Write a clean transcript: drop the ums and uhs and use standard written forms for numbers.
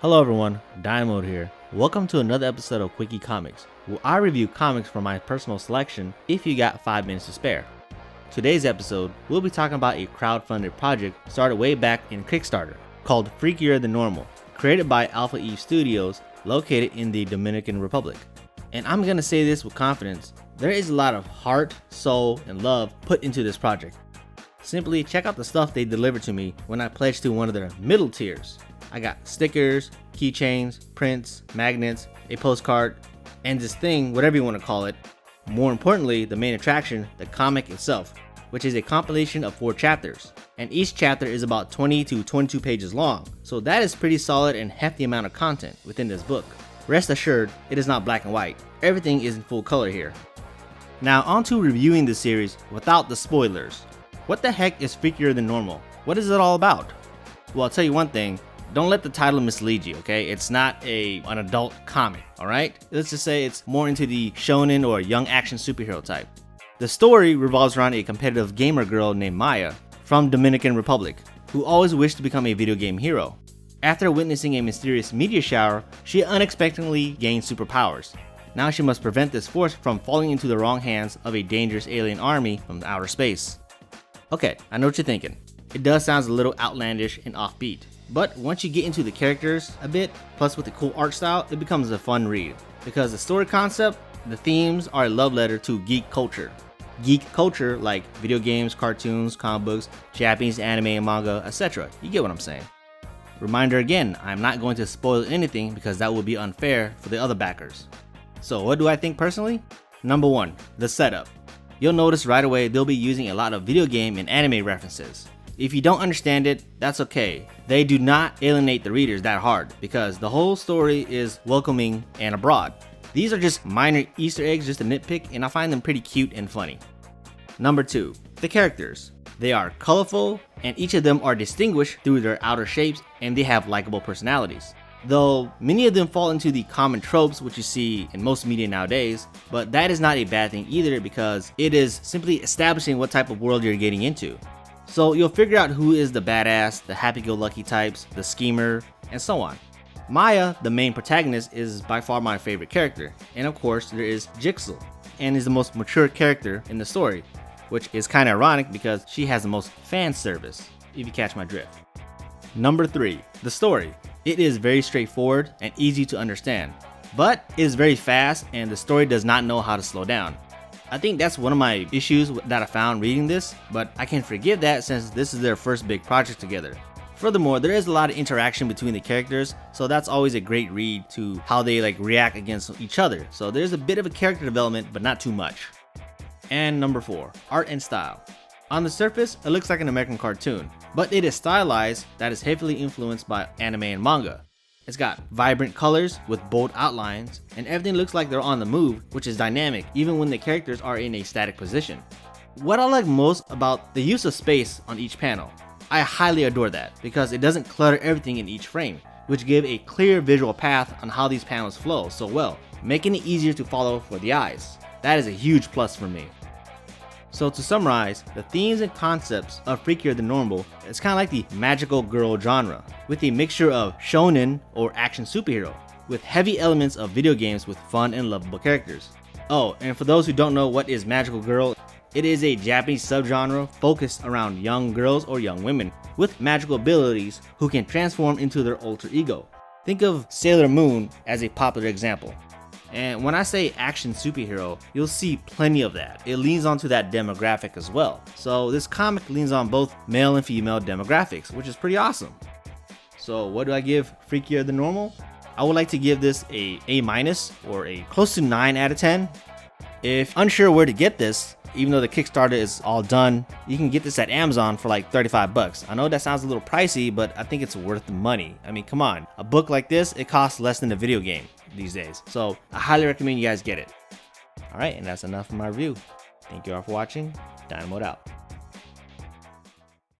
Hello everyone, Dynamo here. Welcome to another episode of Quickie Comics, where I review comics from my personal selection if you got 5 minutes to spare. Today's episode, we'll be talking about a crowdfunded project started way back in Kickstarter called Freakier than Normal, created by Alpha Eve Studios, located in the Dominican Republic. And I'm gonna say this with confidence, there is a lot of heart, soul, and love put into this project. Simply check out the stuff they delivered to me when I pledged to one of their middle tiers. I got stickers, keychains, prints, magnets, a postcard, and this thing, whatever you want to call it. More importantly, the main attraction, the comic itself, which is a compilation of 4 chapters. And each chapter is about 20 to 22 pages long, so that is pretty solid and hefty amount of content within this book. Rest assured, it is not black and white. Everything is in full color here. Now on to reviewing the series without the spoilers. What the heck is Freakier than Normal? What is it all about? Well, I'll tell you one thing. Don't let the title mislead you, okay? It's not an adult comic, alright? Let's just say it's more into the shonen or young action superhero type. The story revolves around a competitive gamer girl named Maya from Dominican Republic, who always wished to become a video game hero. After witnessing a mysterious meteor shower, she unexpectedly gained superpowers. Now she must prevent this force from falling into the wrong hands of a dangerous alien army from outer space. Okay, I know what you're thinking. It does sound a little outlandish and offbeat. But once you get into the characters a bit, plus with the cool art style, it becomes a fun read. Because the story concept, the themes are a love letter to geek culture. Geek culture like video games, cartoons, comic books, Japanese anime and manga, etc. You get what I'm saying. Reminder again, I'm not going to spoil anything because that would be unfair for the other backers. So what do I think personally? Number 1, the setup. You'll notice right away they'll be using a lot of video game and anime references. If you don't understand it, that's okay. They do not alienate the readers that hard because the whole story is welcoming and abroad. These are just minor Easter eggs just to nitpick, and I find them pretty cute and funny. Number 2, the characters. They are colorful and each of them are distinguished through their outer shapes and they have likable personalities. Though many of them fall into the common tropes which you see in most media nowadays, but that is not a bad thing either because it is simply establishing what type of world you're getting into. So you'll figure out who is the badass, the happy-go-lucky types, the schemer, and so on. Maya, the main protagonist, is by far my favorite character. And of course, there is Jigsaw, and is the most mature character in the story, which is kinda ironic because she has the most fan service, if you catch my drift. Number 3, the story. It is very straightforward and easy to understand, but it is very fast and the story does not know how to slow down. I think that's one of my issues that I found reading this, but I can forgive that since this is their first big project together. Furthermore, there is a lot of interaction between the characters, so that's always a great read to how they react against each other. So there's a bit of a character development, but not too much. And number 4, art and style. On the surface, it looks like an American cartoon, but it is stylized that is heavily influenced by anime and manga. It's got vibrant colors with bold outlines, and everything looks like they're on the move, which is dynamic even when the characters are in a static position. What I like most about the use of space on each panel, I highly adore that because it doesn't clutter everything in each frame, which give a clear visual path on how these panels flow so well, making it easier to follow for the eyes. That is a huge plus for me. So to summarize, the themes and concepts of Freakier than Normal is kind of like the magical girl genre, with a mixture of shonen or action superhero, with heavy elements of video games with fun and lovable characters. Oh, and for those who don't know what is magical girl, it is a Japanese subgenre focused around young girls or young women with magical abilities who can transform into their alter ego. Think of Sailor Moon as a popular example. And when I say action superhero, you'll see plenty of that. It leans onto that demographic as well. So this comic leans on both male and female demographics, which is pretty awesome. So what do I give Freakier than Normal? I would like to give this a A- or a close to 9 out of 10. If unsure where to get this, even though the Kickstarter is all done, you can get this at Amazon for like $35. I know that sounds a little pricey, but I think it's worth the money. I mean, come on. A book like this, it costs less than a video game these days. So I highly recommend you guys get it. Alright, and that's enough for my review. Thank you all for watching. Dynamo out.